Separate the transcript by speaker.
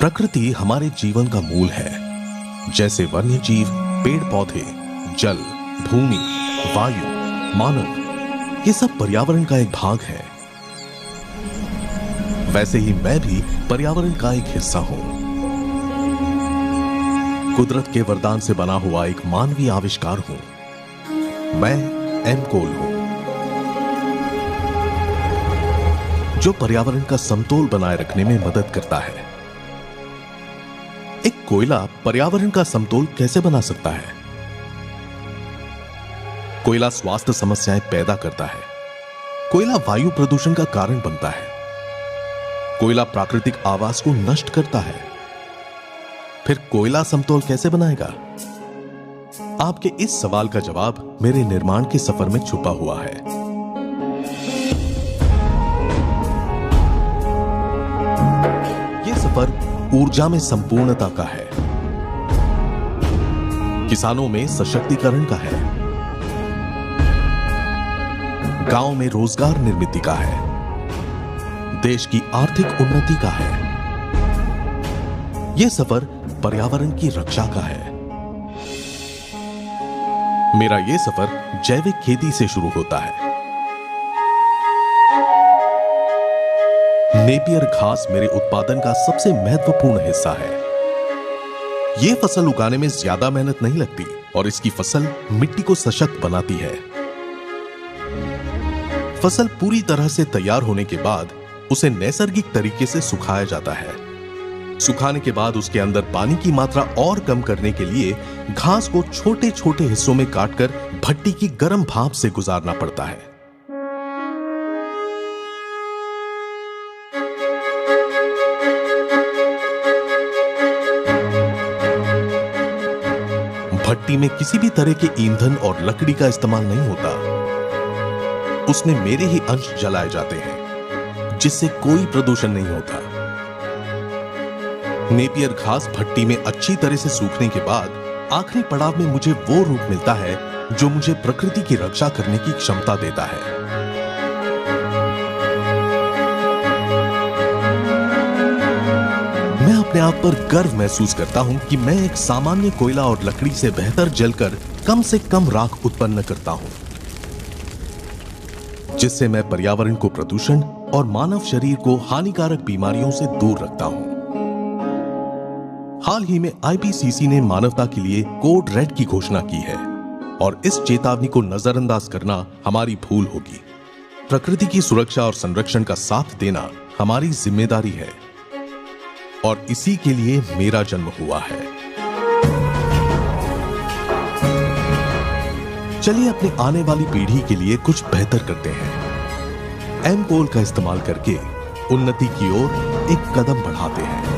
Speaker 1: प्रकृति हमारे जीवन का मूल है। जैसे वन्य जीव, पेड़ पौधे, जल, भूमि, वायु, मानव, ये सब पर्यावरण का एक भाग है। वैसे ही मैं भी पर्यावरण का एक हिस्सा हूं। कुदरत के वरदान से बना हुआ एक मानवीय आविष्कार हूं। मैं एम कोल हूं, जो पर्यावरण का समतोल बनाए रखने में मदद करता है। एक कोयला पर्यावरण का समतोल कैसे बना सकता है? कोयला स्वास्थ्य समस्याएं पैदा करता है। कोयला वायु प्रदूषण का कारण बनता है। कोयला प्राकृतिक आवास को नष्ट करता है। फिर कोयला समतोल कैसे बनाएगा? आपके इस सवाल का जवाब मेरे निर्माण के सफर में छुपा हुआ है। यह सफर ऊर्जा में संपूर्णता का है, किसानों में सशक्तिकरण का है, गांव में रोजगार निर्मित का है, देश की आर्थिक उन्नति का है। यह सफर पर्यावरण की रक्षा का है। मेरा यह सफर जैविक खेती से शुरू होता है। नेपियर घास मेरे उत्पादन का सबसे महत्वपूर्ण हिस्सा है। यह फसल उगाने में ज्यादा मेहनत नहीं लगती और इसकी फसल मिट्टी को सशक्त बनाती है। फसल पूरी तरह से तैयार होने के बाद उसे नैसर्गिक तरीके से सुखाया जाता है। सुखाने के बाद उसके अंदर पानी की मात्रा और कम करने के लिए घास को छोटे छोटे हिस्सों में काटकर भट्टी की गर्म भाप से गुजारना पड़ता है। भट्टी में किसी भी तरह के ईंधन और लकड़ी का इस्तेमाल नहीं होता। उसमें मेरे ही अंश जलाए जाते हैं, जिससे कोई प्रदूषण नहीं होता। नेपियर घास भट्टी में अच्छी तरह से सूखने के बाद आखिरी पड़ाव में मुझे वो रूप मिलता है जो मुझे प्रकृति की रक्षा करने की क्षमता देता है। मैं अपने आप पर गर्व महसूस करता हूं कि मैं एक सामान्य कोयला और लकड़ी से बेहतर जलकर कम से कम राख उत्पन्न करता हूं, जिससे मैं पर्यावरण को प्रदूषण और मानव शरीर को हानिकारक बीमारियों से दूर रखता हूं। हाल ही में आईपीसीसी ने मानवता के लिए कोड रेड की घोषणा की है और इस चेतावनी को नजरअंदाज करना हमारी भूल होगी। प्रकृति की सुरक्षा और संरक्षण का साथ देना हमारी जिम्मेदारी है और इसी के लिए मेरा जन्म हुआ है। चलिए अपनी आने वाली पीढ़ी के लिए कुछ बेहतर करते हैं। एम कोल का इस्तेमाल करके उन्नति की ओर एक कदम बढ़ाते हैं।